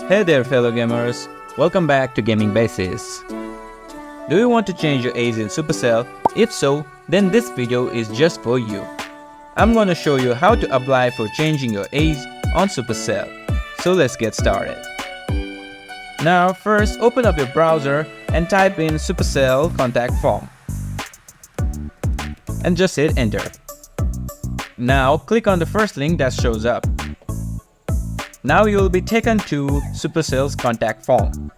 Hey there fellow gamers, welcome back to Gaming Basics. Do you want to change your A's in Supercell? If so, then this video is just for you. I'm gonna show you how to apply for changing your A's on Supercell. So let's get started. Now first open up your browser and type in Supercell contact form. And just hit enter. Now click on the first link that shows up. Now you will be taken to Supercell's contact form.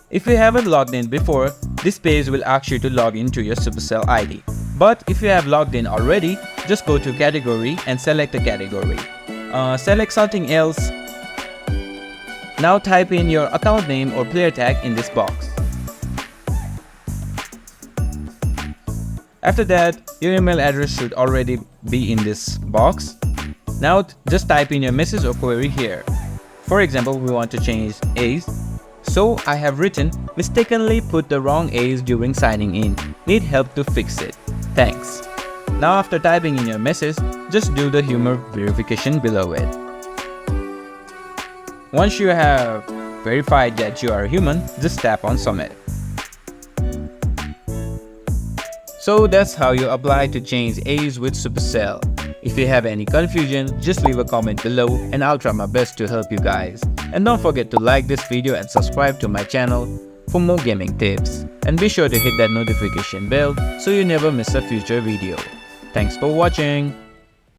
If you haven't logged in before, this page will ask you to log into your Supercell ID. But if you have logged in already, just go to category and select a category. Select something else. Now type in your account name or player tag in this box. After that, your email address should already be in this box. Now just type in your message or query here. For example, we want to change A's. So I have written, mistakenly put the wrong A's during signing in. Need help to fix it. Thanks. Now after typing in your message, just do the humor verification below it. Once you have verified that you are a human, just tap on submit. So that's how you apply to change A's with Supercell. If you have any confusion, just leave a comment below and I'll try my best to help you guys. And don't forget to like this video and subscribe to my channel for more gaming tips. And be sure to hit that notification bell so you never miss a future video. Thanks for watching.